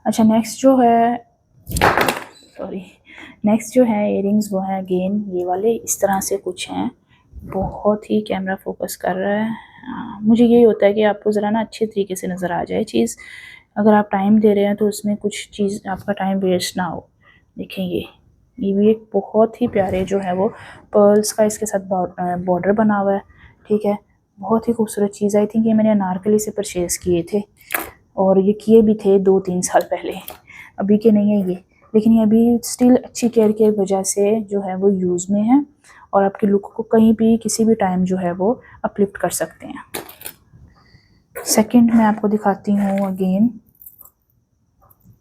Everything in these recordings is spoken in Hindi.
अच्छा नेक्स्ट जो है, सॉरी, नेक्स्ट जो है इयरिंग्स वो है अगेन ये वाले, इस तरह से कुछ हैं। बहुत ही कैमरा फोकस कर रहा है। मुझे यही होता है कि आपको ज़रा ना अच्छे तरीके से नज़र आ जाए चीज़। अगर आप टाइम दे रहे हैं तो उसमें कुछ चीज़ आपका टाइम वेस्ट ना हो। देखें ये भी एक बहुत ही प्यारे जो है वो पर्ल्स का इसके साथ बॉर्डर बना हुआ है। ठीक है, बहुत ही खूबसूरत चीज़। आई थिंक ये मैंने अनारकली से परचेज़ किए थे और ये किए भी थे 2-3 साल पहले, अभी के नहीं है ये, लेकिन ये अभी स्टिल अच्छी केयर की वजह से जो है वो यूज़ में है और आपके लुक को कहीं भी किसी भी टाइम जो है वो अपलिफ्ट कर सकते हैं। सेकंड मैं आपको दिखाती हूँ अगेन।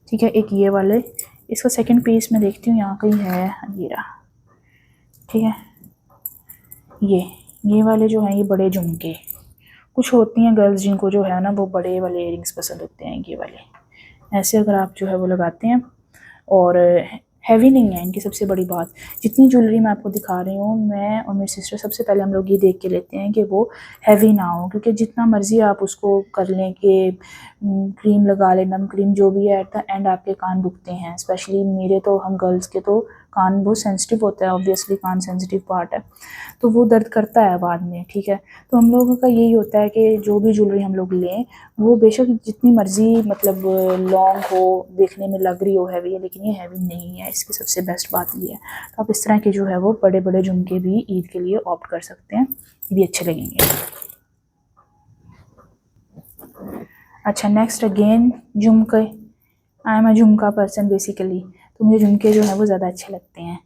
ठीक है, एक ये वाले, इसका सेकंड पीस मैं देखती हूँ यहाँ कहीं है, ये रहा। ठीक है, ये वाले जो हैं ये बड़े झुमके, कुछ होती हैं गर्ल्स जिनको जो है ना वो बड़े वाले इयरिंग्स पसंद होते हैं। ये वाले ऐसे अगर आप जो है वो लगाते हैं और हैवी नहीं है इनकी सबसे बड़ी बात। जितनी ज्वेलरी मैं आपको दिखा रही हूँ, मैं और मेरी सिस्टर सबसे पहले हम लोग ये देख के लेते हैं कि वो हैवी ना हो, क्योंकि जितना मर्जी आप उसको कर लें कि क्रीम लगा लें, नम क्रीम जो भी है, एट द एंड आपके कान दुखते हैं। स्पेशली मेरे तो, हम गर्ल्स के तो कान बहुत सेंसिटिव होता है, ऑब्वियसली कान सेंसिटिव पार्ट है, तो वो दर्द करता है बाद में। ठीक है, तो हम लोगों का यही होता है कि जो भी ज्वेलरी हम लोग लें वो बेशक जितनी मर्जी मतलब लॉन्ग हो, देखने में लग रही हो हैवी है, लेकिन ये हैवी नहीं है। इसकी सबसे बेस्ट बात ये है। तो आप इस तरह के जो है वो बड़े बड़े झुमके भी ईद के लिए ऑप्ट कर सकते हैं, ये भी अच्छे लगेंगे। अच्छा नेक्स्ट अगेन झुमके। आई एम अ झुमका पर्सन बेसिकली, तो मुझे झुमके जो है वो ज़्यादा अच्छे लगते हैं।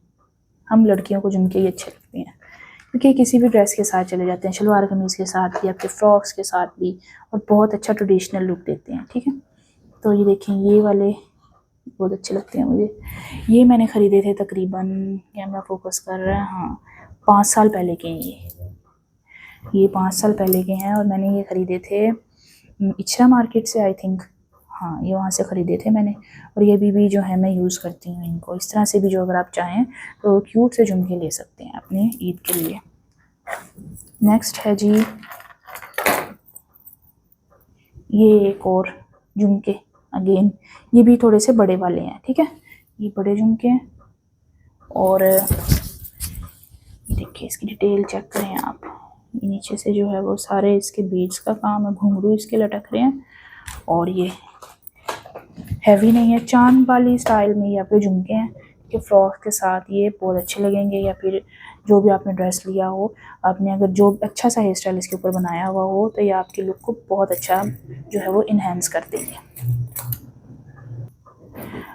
हम लड़कियों को झुमके ही अच्छे लगते हैं क्योंकि किसी भी ड्रेस के साथ चले जाते हैं, शलवार कमीज़ के साथ या फिर फ्रॉक्स के साथ भी, और बहुत अच्छा ट्रेडिशनल लुक देते हैं। ठीक है, तो ये देखें ये वाले बहुत अच्छे लगते हैं मुझे। ये मैंने ख़रीदे थे तकरीबन, कैमरा फोकस कर रहा है, हाँ 5 साल पहले के हैं ये 5 साल पहले के हैं और मैंने ये ख़रीदे थे इचरा मार्केट से, आई थिंक, हाँ ये वहाँ से ख़रीदे थे मैंने। और ये भी जो है मैं यूज़ करती हूँ इनको। इस तरह से भी जो अगर आप चाहें तो क्यूट से झुमके ले सकते हैं अपने ईद के लिए। नेक्स्ट है जी ये एक और झुमके अगेन, ये भी थोड़े से बड़े वाले हैं। ठीक है, ये बड़े झुमके हैं और देखिए इसकी डिटेल चेक करें आप। ये नीचे से जो है वो सारे इसके बीड्स का काम है, घुंघरू इसके लटक रहे हैं और ये हैवी नहीं है, चांद वाली स्टाइल में या फिर झुमके हैं कि फ्रॉक के साथ ये बहुत अच्छे लगेंगे, या फिर जो भी आपने ड्रेस लिया हो, आपने अगर जो अच्छा सा हेयर स्टाइल इसके ऊपर बनाया हुआ हो तो ये आपके लुक को बहुत अच्छा जो है वो इन्हेंस कर देंगे।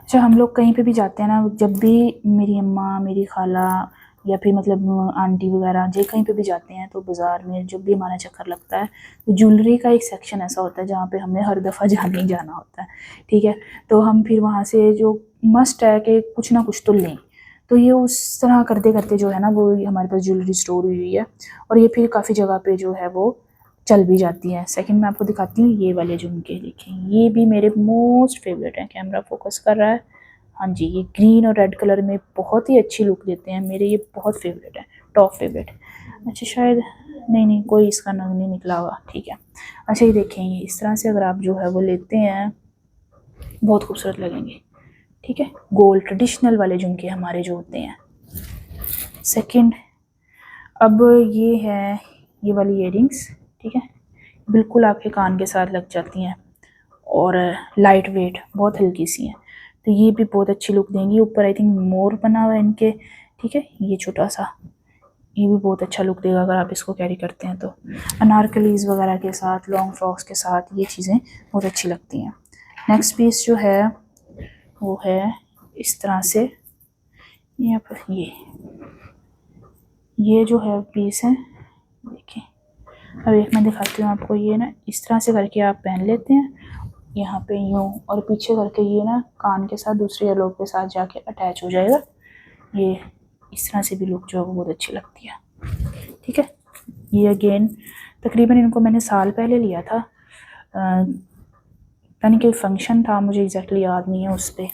अच्छा हम लोग कहीं पे भी जाते हैं ना, जब भी मेरी अम्मा, मेरी खाला या फिर मतलब आंटी वगैरह जो कहीं पे भी जाते हैं तो बाज़ार में जब भी हमारा चक्कर लगता है तो ज्वेलरी का एक सेक्शन ऐसा होता है जहाँ पे हमें हर दफ़ा जाना ही जाना होता है। ठीक है, तो हम फिर वहाँ से जो मस्ट है कि कुछ ना कुछ तो लें, तो ये उस तरह करते करते जो है ना वो हमारे पास ज्वेलरी स्टोर हुई है और ये फिर काफ़ी जगह पे जो है वो चल भी जाती है। सेकंड मैं आपको दिखाती हूँ ये वाले झुमके, देखें ये भी मेरे मोस्ट फेवरेट हैं। कैमरा फोकस कर रहा है, हाँ जी, ये ग्रीन और रेड कलर में बहुत ही अच्छी लुक देते हैं, मेरे ये बहुत फेवरेट है, टॉप फेवरेट। अच्छा शायद नहीं कोई इसका नग नहीं निकला हुआ, ठीक है। अच्छा ये देखें, ये इस तरह से अगर आप जो है वो लेते हैं बहुत खूबसूरत लगेंगे। ठीक है, गोल्ड ट्रेडिशनल वाले झुमके हमारे जो होते हैं। सेकंड अब ये है ये वाली इयरिंग्स। ठीक है, बिल्कुल आपके कान के साथ लग जाती हैं और लाइट वेट, बहुत हल्की सी हैं, तो ये भी बहुत अच्छी लुक देंगी। ऊपर आई थिंक मोर बना हुआ है इनके। ठीक है, ये छोटा सा, ये भी बहुत अच्छा लुक देगा अगर आप इसको कैरी करते हैं तो। अनारकलीज़ वगैरह के साथ, लॉन्ग फ्रॉक्स के साथ ये चीज़ें बहुत अच्छी लगती हैं। नेक्स्ट पीस जो है वो है इस तरह से, यहाँ पर ये जो है पीस है, देखिए अब एक मैं दिखाती हूँ आपको। ये ना इस तरह से करके आप पहन लेते हैं यहाँ पे यूँ, और पीछे करके ये ना कान के साथ दूसरे ईयरलोब के साथ जाके अटैच हो जाएगा। ये इस तरह से भी लुक जो है वो बहुत अच्छी लगती है। ठीक है, ये अगेन तकरीबन इनको मैंने साल पहले लिया था, यानी कि फंक्शन था, मुझे एग्जैक्टली याद नहीं है उस पर।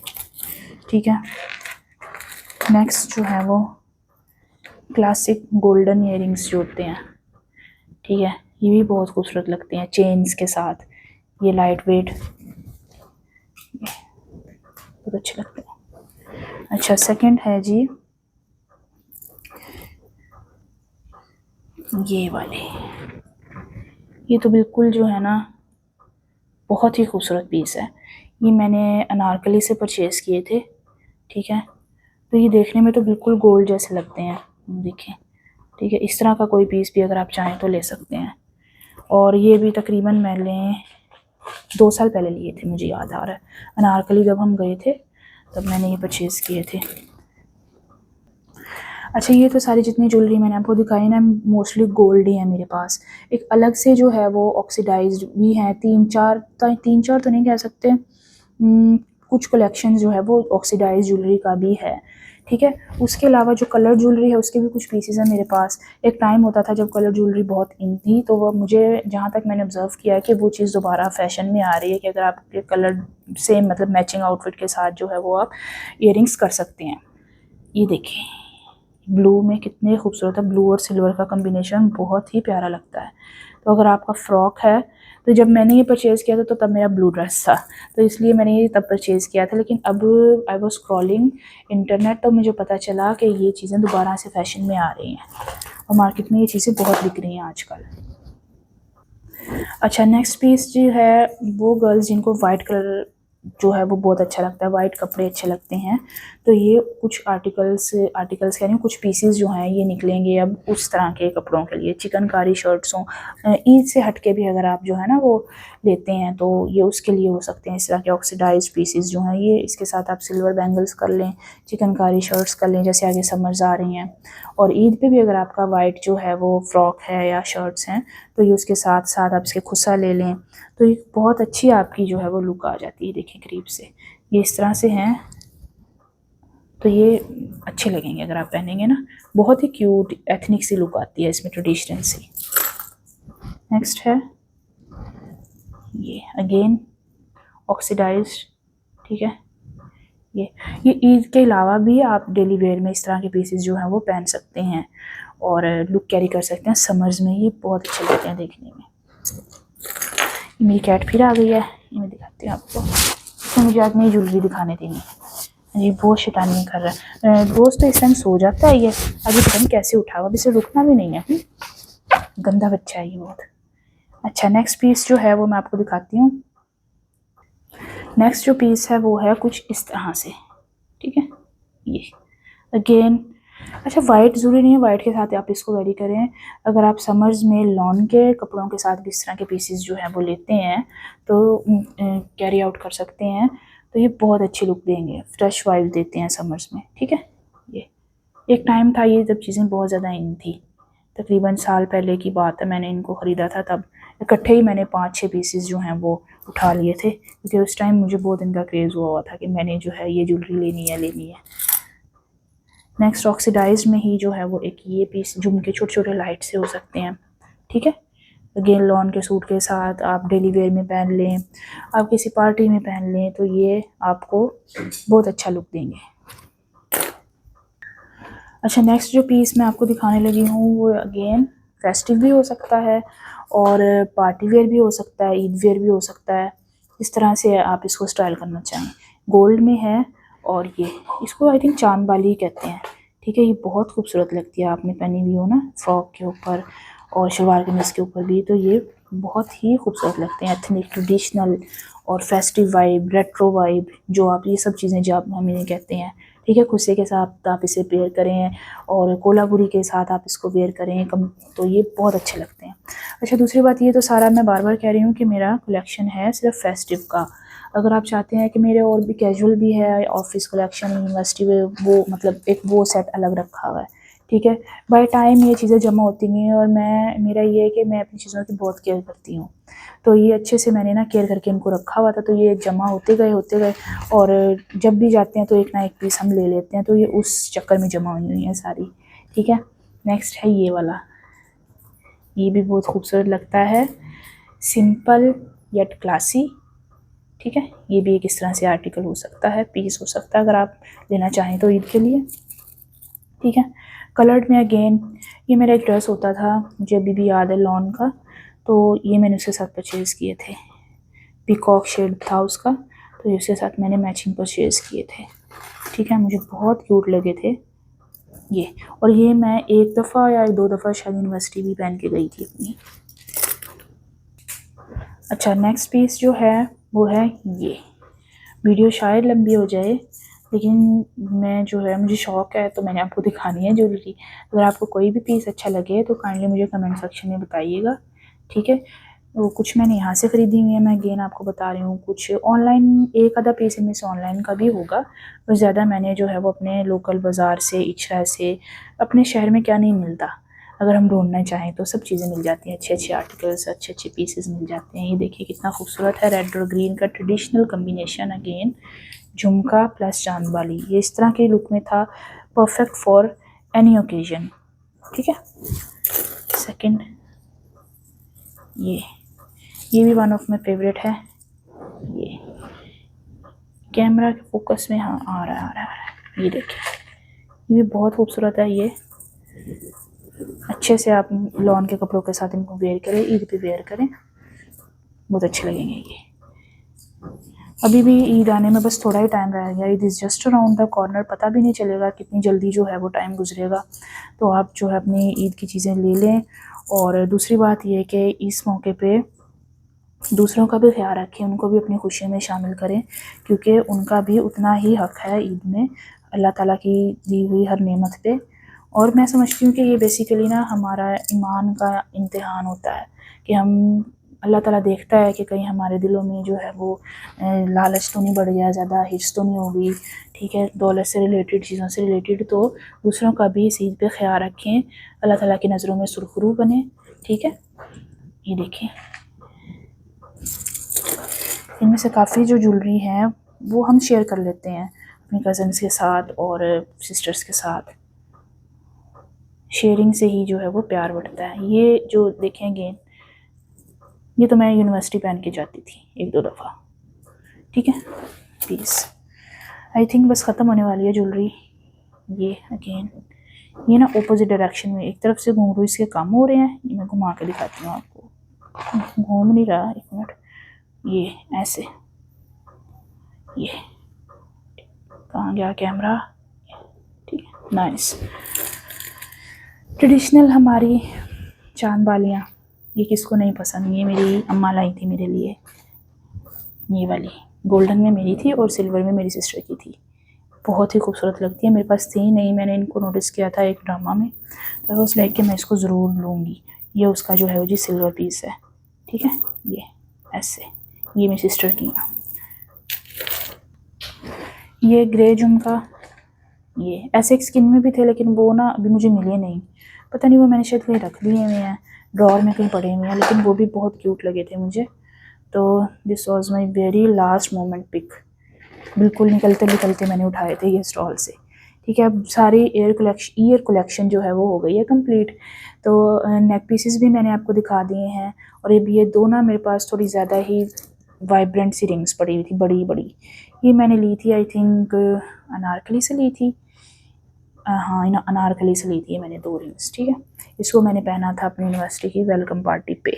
ठीक है, नेक्स्ट जो है वो क्लासिक गोल्डन इयरिंग्स जो होते हैं। ठीक है, ये भी बहुत खूबसूरत लगते हैं चेन्स के साथ, ये लाइट वेट, बहुत अच्छे लगते हैं। अच्छा, सेकंड है जी ये वाले। ये तो बिल्कुल जो है ना बहुत ही खूबसूरत पीस है। ये मैंने अनारकली से परचेज़ किए थे, ठीक है। तो ये देखने में तो बिल्कुल गोल्ड जैसे लगते हैं, देखें, ठीक है। इस तरह का कोई पीस भी अगर आप चाहें तो ले सकते हैं। और ये भी तकरीबन मैंने 2 साल पहले लिए थे, मुझे याद आ रहा है। अनारकली जब हम गए थे तब मैंने ये परचेज़ किए थे। अच्छा, ये तो सारी जितनी ज्वेलरी मैंने आपको दिखाई ना, मोस्टली गोल्ड ही है मेरे पास। एक अलग से जो है वो ऑक्सीडाइज्ड भी हैं, 3-4 तो नहीं कह सकते, कुछ कलेक्शन जो है वो ऑक्सीडाइज ज्वेलरी का भी है, ठीक है। उसके अलावा जो कलर ज्वेलरी है उसके भी कुछ पीसेस हैं मेरे पास। एक टाइम होता था जब कलर ज्वेलरी बहुत इन थी, तो वो मुझे जहाँ तक मैंने ऑब्जर्व किया है कि वो चीज़ दोबारा फैशन में आ रही है कि अगर आपके कलर सेम मतलब मैचिंग आउटफिट के साथ जो है वो आप ईयरिंग्स कर सकते हैं। ये देखिए ब्लू में कितने खूबसूरत है, ब्लू और सिल्वर का कॉम्बिनेशन बहुत ही प्यारा लगता है। तो अगर आपका फ्रॉक है, तो जब मैंने ये परचेज़ किया था तो तब मेरा ब्लू ड्रेस था, तो इसलिए मैंने ये तब परचेज़ किया था। लेकिन अब आई वाज स्क्रॉलिंग इंटरनेट, तो मुझे पता चला कि ये चीज़ें दोबारा से फैशन में आ रही हैं और मार्केट में ये चीज़ें बहुत बिक रही हैं आजकल। अच्छा, नेक्स्ट पीस जो है वो गर्ल्स जिनको वाइट कलर जो है वो बहुत अच्छा लगता है, वाइट कपड़े अच्छे लगते हैं, तो ये कुछ आर्टिकल्स कह रही हूँ, कुछ पीसेस जो हैं ये निकलेंगे अब उस तरह के कपड़ों के लिए। चिकनकारी शर्ट्स हों, ईद से हट के भी अगर आप जो है ना वो लेते हैं तो ये उसके लिए हो सकते हैं। इस तरह के ऑक्सीडाइज पीसेस जो हैं ये, इसके साथ आप सिल्वर बैंगल्स कर लें, चिकनकारी शर्ट्स कर लें, जैसे आगे समर्स आ रही हैं। और ईद पे भी अगर आपका वाइट जो है वो फ्रॉक है या शर्ट्स हैं तो ये उसके साथ साथ आप इसके खुस्सा ले लें, तो ये बहुत अच्छी आपकी जो है वो लुक आ जाती है। देखें करीब से, ये इस तरह से हैं, तो ये अच्छे लगेंगे अगर आप पहनेंगे ना, बहुत ही क्यूट एथनिक सी लुक आती है इसमें, ट्रेडिशनल सी। नेक्स्ट है ये अगेन ऑक्सीडाइज्ड, ठीक है। ये ईद के अलावा भी आप डेली वेयर में इस तरह के पीसेस जो हैं वो पहन सकते हैं और लुक कैरी कर सकते हैं समर्स में, ये बहुत अच्छे लगते हैं देखने में। मेरी कैट फिर आ गई है, ये मैं दिखाती हूँ आपको। तो मुझे आज नई ज्वेलरी दिखाने देनी है जी, बहुत शैतानी कर रहा है। दोस्त तो इस टाइम सो जाता है, ये अभी पता नहीं कैसे उठा हुआ, अभी से रुकना भी नहीं है। गंदा बच्चा है ये बहुत। अच्छा, नेक्स्ट पीस जो है वो मैं आपको दिखाती हूँ। नेक्स्ट जो पीस है वो है कुछ इस तरह से, ठीक है। ये अगेन, अच्छा वाइट ज़रूरी नहीं है वाइट के साथ आप इसको वेरी करें, अगर आप समर्स में लॉन के कपड़ों के साथ भी इस तरह के पीसेस जो हैं वो लेते हैं तो कैरी आउट कर सकते हैं, तो ये बहुत अच्छी लुक देंगे, फ्रेश वाइब देते हैं समर्स में, ठीक है। ये एक टाइम था ये जब चीज़ें बहुत ज़्यादा इन थी, तकरीबन साल पहले की बात है, मैंने इनको ख़रीदा था, तब इकट्ठे ही मैंने 5-6 पीसेस जो हैं वो उठा लिए थे, क्योंकि उस टाइम मुझे बहुत इनका क्रेज़ हुआ था कि मैंने जो है ये ज्वेलरी लेनी है। नेक्स्ट ऑक्सीडाइज में ही जो है वो एक ये पीस, झुमके छोटे छोटे लाइट से हो सकते हैं, ठीक है। अगेन लॉन के सूट के साथ आप डेली वेयर में पहन लें, आप किसी पार्टी में पहन लें, तो ये आपको बहुत अच्छा लुक देंगे। अच्छा, नेक्स्ट जो पीस मैं आपको दिखाने लगी हूँ वो अगेन फेस्टिव भी हो सकता है और पार्टी वेयर भी हो सकता है, ईद वेयर भी हो सकता है, इस तरह से आप इसको स्टाइल करना चाहें। गोल्ड में है और ये इसको आई थिंक चांद बाली कहते हैं, ठीक है। ये बहुत खूबसूरत लगती है, आपने पहनी हुई हो ना फ्रॉक के ऊपर और शलवार कमीज के ऊपर भी, तो ये बहुत ही खूबसूरत लगते हैं। एथनिक, ट्रेडिशनल और फेस्टिव वाइब, रेट्रो वाइब, जो आप ये सब चीज़ें जो आप हम इन्हें कहते हैं, ठीक है। खुस्से के साथ आप इसे पेयर करें और कोलापुरी के साथ आप इसको वेयर करें तो ये बहुत अच्छे लगते हैं। अच्छा, दूसरी बात ये, तो सारा मैं बार बार कह रही हूँ कि मेरा कलेक्शन है सिर्फ फेस्टिव का। अगर आप चाहते हैं कि मेरे और भी कैजुअल भी है, ऑफिस कलेक्शन, यूनिवर्सिटी में, वो मतलब एक वो सेट अलग रखा हुआ है, ठीक है। बाय टाइम ये चीज़ें जमा होती नहीं है और मेरा ये है कि मैं अपनी चीज़ों की बहुत केयर करती हूँ, तो ये अच्छे से मैंने ना केयर करके इनको रखा हुआ था, तो ये जमा होते गए और जब भी जाते हैं तो एक ना एक पीस हम ले लेते हैं, तो ये उस चक्कर में जमा हुई हैं सारी, ठीक है। नेक्स्ट है ये वाला, ये भी बहुत खूबसूरत लगता है, सिंपल येट क्लासी, ठीक है। ये भी एक इस तरह से आर्टिकल हो सकता है, पीस हो सकता है अगर आप लेना चाहें तो ईद के लिए, ठीक है। कलर्ड में अगेन, ये मेरा एक ड्रेस होता था, मुझे अभी भी याद है लॉन का, तो ये मैंने उसके साथ परचेज़ किए थे, पीकॉक शेड था उसका, तो इसके साथ मैंने मैचिंग परचेज़ किए थे, ठीक है। मुझे बहुत क्यूट लगे थे ये, और ये मैं एक दफ़ा या 2 दफ़ा शायद यूनिवर्सिटी भी पहन के गई थी अपनी। अच्छा, नेक्स्ट पीस जो है वो है ये। वीडियो शायद लंबी हो जाए, लेकिन मैं जो है मुझे शौक़ है तो मैंने आपको दिखानी है ज्वेलरी। अगर आपको कोई भी पीस अच्छा लगे तो काइंडली मुझे कमेंट सेक्शन में बताइएगा, ठीक है। वो कुछ मैंने यहाँ से ख़रीदी हुई है, मैं अगेन आपको बता रही हूँ। कुछ ऑनलाइन, एक आधा पीस इनमें से ऑनलाइन का भी होगा, और ज़्यादा मैंने जो है वो अपने लोकल बाज़ार से, इचरा से, अपने शहर में क्या नहीं मिलता, अगर हम ढूंढना चाहें तो सब चीज़ें मिल जाती हैं। अच्छे अच्छे आर्टिकल्स, अच्छे अच्छे पीसेस मिल जाते हैं। ये देखिए कितना खूबसूरत है, रेड और ग्रीन का ट्रेडिशनल कम्बिनेशन, अगेन झुमका प्लस चांद वाली। ये इस तरह के लुक में था, परफेक्ट फॉर एनी ओकेजन, ठीक है। सेकंड, ये भी वन ऑफ माई फेवरेट है। ये कैमरा के फोकस में, हाँ आ रहा है, ये देखिए, ये भी बहुत खूबसूरत है। ये अच्छे से आप लॉन के कपड़ों के साथ इनको वेयर करें, ईद पे वेयर करें, बहुत अच्छे लगेंगे ये। अभी भी ईद आने में बस थोड़ा ही टाइम रह गया, Eid is just around the corner, पता भी नहीं चलेगा कितनी जल्दी जो है वो टाइम गुजरेगा। तो आप जो है अपनी ईद की चीज़ें ले लें। और दूसरी बात ये कि इस मौके पे दूसरों का भी ख्याल रखें, उनको भी अपनी खुशी में शामिल करें, क्योंकि उनका भी उतना ही हक़ है ईद में, अल्लाह ताला की दी हुई हर नेमत पे। और मैं समझती हूँ कि ये बेसिकली ना हमारा ईमान का इम्तिहान होता है, कि हम, अल्लाह ताला देखता है कि कहीं हमारे दिलों में जो है वो लालच तो नहीं बढ़ गया, ज़्यादा हिर्स तो नहीं होगी, ठीक है, दौलत से रिलेटेड, चीज़ों से रिलेटेड। तो दूसरों का भी इस ईद पे ख्याल रखें, अल्लाह ताला की नज़रों में सुरखरू बने, ठीक है। ये देखें, इनमें से काफ़ी जो ज्वेलरी है वो हम शेयर कर लेते हैं अपनी कज़न्स के साथ और सिस्टर्स के साथ। शेयरिंग से ही जो है वो प्यार बढ़ता है। ये जो देखेंगे, ये तो मैं यूनिवर्सिटी पहन के जाती थी 1-2 दफ़ा, ठीक है। पीस आई थिंक बस ख़त्म होने वाली है ज्वेलरी। ये अगेन, ये ना अपोजिट डायरेक्शन में, एक तरफ से घुंघरू इसके कम हो रहे हैं, ये मैं घुमा के दिखाती हूँ आपको, घूम नहीं रहा, एक मिनट, ये ऐसे, ये कहाँ गया कैमरा, ठीक है, नाइस। ट्रेडिशनल हमारी चांद वालियाँ, ये किसको नहीं पसंद, ये मेरी अम्मा लाई थी मेरे लिए, ये वाली गोल्डन में मेरी थी और सिल्वर में मेरी सिस्टर की थी, बहुत ही खूबसूरत लगती है। मेरे पास थी नहीं, मैंने इनको नोटिस किया था एक ड्रामा में, तो उस लाइक के मैं इसको ज़रूर लूँगी। ये उसका जो है वो जी सिल्वर पीस है, ठीक है। ये ऐसे, ये मेरी सिस्टर की है। ये ग्रे झुमका, ये ऐसे एक स्किन में भी थे, लेकिन वो ना अभी मुझे मिले नहीं, पता नहीं, वो मैंने शायद कहीं रख दिए हुए हैं, ड्रॉर में कहीं पड़े हुए हैं, लेकिन वो भी बहुत क्यूट लगे थे मुझे। तो this was my very last moment pic, बिल्कुल निकलते निकलते मैंने उठाए थे ये स्टॉल से, ठीक है। अब सारी ईयर कलेक्शन जो है वो हो गई है कंप्लीट। तो नेक पीसेस भी मैंने आपको दिखा दिए हैं, और ये दो ना मेरे पास थोड़ी ज़्यादा ही वाइब्रेंट सी रिंग्स पड़ी हुई थी, बड़ी बड़ी, ये मैंने ली थी आई थिंक अनारकली से ली थी, हाँ अनारकली से ली थी मैंने 2 रिंग्स, ठीक है। इसको मैंने पहना था अपनी यूनिवर्सिटी की वेलकम पार्टी पे,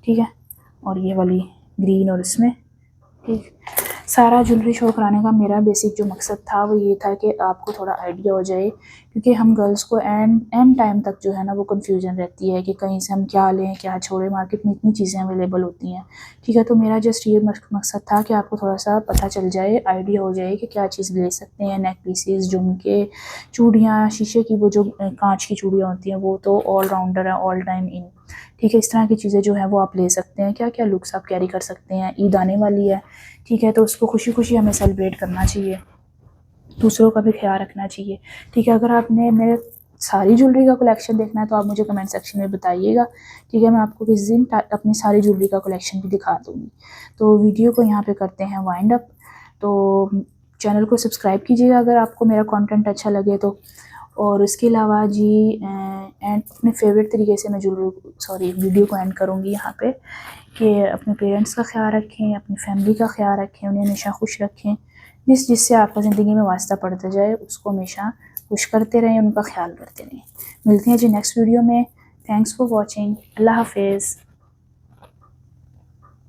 ठीक है। और ये वाली ग्रीन और इसमें, ठीक। सारा ज्वेलरी शो कराने का मेरा बेसिक जो मकसद था वो ये था कि आपको थोड़ा आइडिया हो जाए, क्योंकि हम गर्ल्स को एंड टाइम तक जो है ना वो कन्फ्यूजन रहती है कि कहीं से हम क्या लें क्या छोड़ें, मार्केट में इतनी चीज़ें अवेलेबल होती हैं, ठीक है। तो मेरा जस्ट ये मकसद था कि आपको थोड़ा सा पता चल जाए, आइडिया हो जाए कि क्या चीज़ ले सकते हैं। नेक पीसेस, झुमके, चूड़ियाँ, शीशे की वो जो कांच की चूड़ियाँ होती हैं वो तो ऑल राउंडर है, ऑल टाइम इन, ठीक है। इस तरह की चीज़ें जो है वो आप ले सकते हैं। क्या क्या लुक्स आप कैरी कर सकते हैं, ईद आने वाली है, ठीक है, तो उसको खुशी खुशी हमें सेलिब्रेट करना चाहिए, दूसरों का भी ख्याल रखना चाहिए, ठीक है। अगर आपने मेरे सारी ज्वेलरी का कलेक्शन देखना है तो आप मुझे कमेंट सेक्शन में बताइएगा, ठीक है। मैं आपको किसी दिन अपनी सारी ज्वेलरी का कलेक्शन भी दिखा दूँगी। तो वीडियो को यहाँ पे करते हैं वाइंड अप। तो चैनल को सब्सक्राइब कीजिएगा अगर आपको मेरा कंटेंट अच्छा लगे तो, और इसके अलावा जी एंड अपने फेवरेट तरीके से मैं वीडियो को एंड करूँगी यहाँ पे, कि अपने पेरेंट्स का ख्याल रखें, अपनी फैमिली का ख्याल रखें, उन्हें हमेशा खुश रखें, जिससे आपका ज़िंदगी में वास्ता पड़ता जाए उसको हमेशा खुश करते रहें, उनका ख्याल करते रहें। मिलते हैं जी नेक्स्ट वीडियो में। थैंक्स फॉर वॉचिंग, अल्लाह हाफिज़।